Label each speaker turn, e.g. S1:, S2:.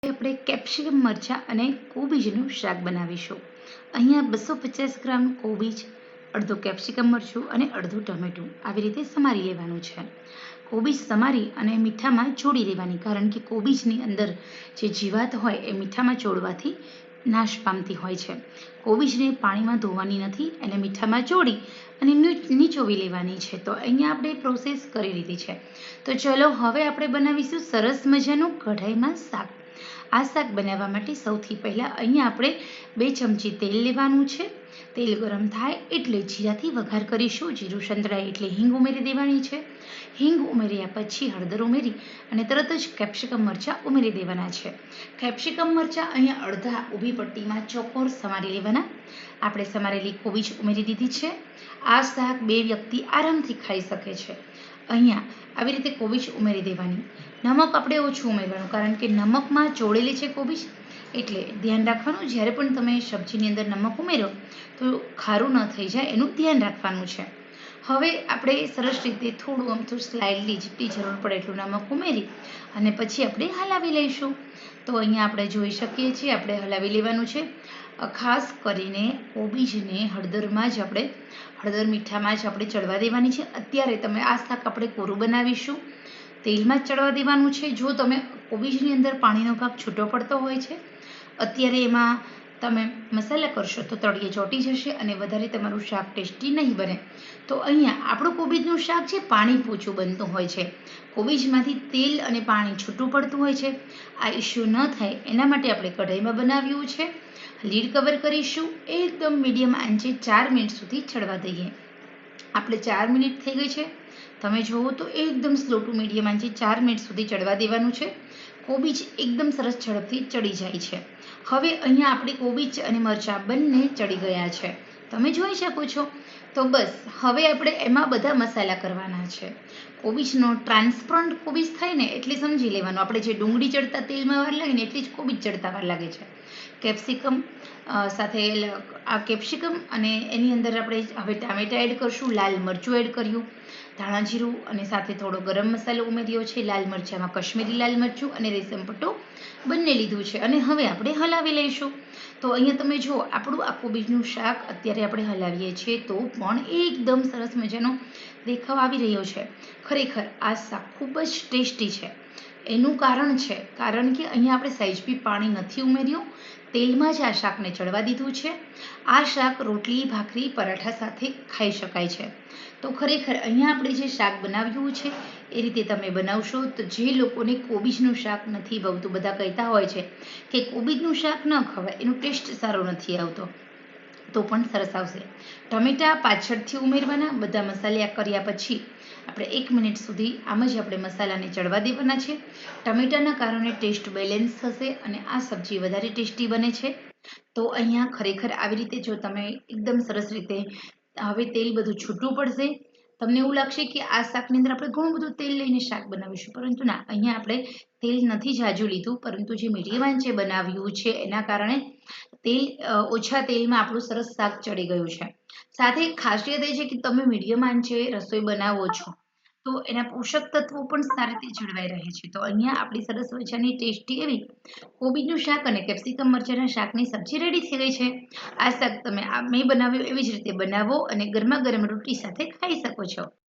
S1: આપણે કેપ્સિકમ મરચાં અને કોબીજનું શાક બનાવીશું. અહીંયા 250 ગ્રામ કોબીજ, અડધો કેપ્સિકમ મરચું અને અડધું ટમેટું આવી રીતે સમારી લેવાનું છે. કોબીજ સમારી અને મીઠામાં ચોળી લેવાની, કારણ કે કોબીજની અંદર જે જીવાત હોય એ મીઠામાં ચોળવાથી નાશ પામતી હોય છે. કોબીજને પાણીમાં ધોવાની નથી, એને મીઠામાં ચોળી અને નીચોવી લેવાની છે. તો અહીંયા આપણે પ્રોસેસ કરી લીધી છે. તો ચલો હવે આપણે બનાવીશું સરસ મજાનું કઢાઈમાં શાક. આ શાક બનાવવા માટે સૌથી પહેલાં અહીંયા આપણે 2 ચમચી તેલ લેવાનું છે. તેલ ગરમ થાય એટલે જીરાથી વઘાર કરીશું. જીરું સંતળાય એટલે હિંગ ઉમેરી દેવાની છે. હિંગ ઉમેર્યા પછી હળદર ઉમેરી અને તરત જ કેપ્સિકમ મરચાં ઉમેરી દેવાના છે. કેપ્સિકમ મરચાં અહીંયા અડધા ઊભી પટ્ટીમાં ચોકોર સમારી લેવાના. આપણે સમારેલી કોબીજ ઉમેરી દીધી છે. આ શાક 2 વ્યક્તિ આરામથી ખાઈ શકે છે. અહીંયા આવી રીતે કોબીજ ઉમેરી દેવાની. નમક આપણે ઓછું ઉમેરવાનું, કારણ કે નમકમાં ચોળેલી છે કોબીજ, એટલે ધ્યાન રાખવાનું જ્યારે પણ તમે સબ્જીની અંદર નમક ઉમેરો તો ખારું ન થઈ જાય એનું ધ્યાન રાખવાનું છે. હવે આપણે સરસ રીતે થોડું અમથું સ્લાઇડલી જેટલી જરૂર પડે એટલું નમક ઉમેરી અને પછી આપણે હલાવી લઈશું. તો અહીંયા આપણે જોઈ શકીએ છીએ આપણે હલાવી લેવાનું છે. ખાસ કરીને કોબીજને હળદરમાં જ આપણે હળદર મીઠામાં જ આપણે ચડવા દેવાની છે. અત્યારે તમે આ શાક આપણે કોરું બનાવીશું, તેલમાં જ ચડવા દેવાનું છે. જો તમે કોબીજની અંદર પાણીનો ભાગ છૂટો પડતો હોય છે, અત્યારે એમાં તમે મસાલા કરશો તો તળિયે ચોંટી જશે અને વધારે તમારું શાક ટેસ્ટી નહીં બને. તો અહીંયા આપણું કોબીજનું શાક છે પાણી પોચું બનતું હોય છે. કોબીજમાંથી તેલ અને પાણી છૂટું પડતું હોય છે. આ ઇશ્યુ ન થાય એના માટે આપણે કઢાઈમાં બનાવ્યું છે. લીડ કવર કરીશું. એકદમ મીડિયમ આંચે 4 મિનિટ સુધી ચડવા દઈએ. આપણે 4 મિનિટ થઈ ગઈ છે. તમે જુઓ તો એકદમ સ્લો ટુ મીડિયમ આંચે 4 મિનિટ સુધી ચડવા દેવાનું છે. કોબીજ એકદમ સરસ ઝડપથી ચડી જાય છે. હવે અહીંયા આપણી કોબીજ અને મરચાં બંને ચડી ગયા છે, તમે જોઈ શકો છો. તો બસ હવે આપણે એમાં બધા મસાલા કરવાના છે. કોબીજનો ટ્રાન્સપરન્ટ કોબીજ થાય ને એટલે સમજી લેવાનું. આપણે જે ડુંગળી ચડતા તેલમાં વાર લાગે ને એટલી જ કોબીજ ચડતા વાર લાગે છે. કેપ્સિકમ સાથે આ કેપ્સિકમ અને એની અંદર આપણે હવે ટામેટા એડ કરશું. લાલ મરચું એડ કર્યું, ધાણા જીરું અને સાથે થોડો ગરમ મસાલો ઉમેર્યો છે. લાલ મરચાંમાં કશ્મીરી લાલ મરચું અને રેશમ પટ્ટો બંને લીધું છે અને હવે આપણે હલાવી લઈશું. તો અહીંયા તમે જુઓ આપણું આ કોબીજનું શાક અત્યારે આપણે હલાવીએ છીએ તો પણ એકદમ સરસ મજાનો દેખાવ આવી રહ્યો છે. ખરેખર આ શાક ખૂબ જ ટેસ્ટી છે. એનું કારણ કે અહીંયા આપણે સહેજ બી પાણી નથી ઉમેર્યું, તેલમાં જ આ શાકને ચડવા દીધું છે. આ શાક રોટલી, ભાખરી, પરાઠા સાથે ખાઈ શકાય છે. તો ખરેખર અહીંયા આપણે જે શાક બનાવ્યું છે એ રીતે તમે બનાવશો તો જે લોકોને કોબીજનું શાક નથી ભાવતું, બધા કહેતા હોય છે કે કોબીજનું શાક ન ખવાય, એનો ટેસ્ટ સારો નથી આવતો, તો પણ સરસ આવશે. ટમેટાં પાછળથી ઉમેરવાના. બધા મસાલા કર્યા પછી આપણે 1 મિનિટ સુધી આમ જ આપણે મસાલાને ચડવા દેવાના છે. ટમેટાના કારણે ટેસ્ટ બેલેન્સ થશે અને આ સબ્જી વધારે ટેસ્ટી બને છે. તો અહીંયા ખરેખર આવી રીતે જો તમે એકદમ સરસ રીતે હવે તેલ બધું છૂટું પડશે. તમને એવું લાગશે કે આ શાકની અંદર આપણે ઘણું બધું તેલ લઈને શાક બનાવીશું, પરંતુ ના, અહીંયા આપણે તેલ નથી જાજુ લીધું, પરંતુ જે મીડિયમ આંચે બનાવ્યું છે એના કારણે ઓછા તેલમાં આપણું સરસ શાક ચડી ગયું છે. સાથે ખાસિયત એ છે કે તમે મીડિયમ આંચે રસોઈ બનાવો છો તો એના પોષક તત્વો પણ સારી રીતે જળવાઈ રહે છે. તો અહીંયા આપણી સરસ મજાની ટેસ્ટી એવી કોબીજનું શાક અને કેપ્સિકમ મરચાંના શાકની સબ્જી રેડી થઈ ગઈ છે. આ શાક તમે મેં બનાવ્યું એવી જ રીતે બનાવો અને ગરમા ગરમ રોટલી સાથે ખાઈ શકો છો.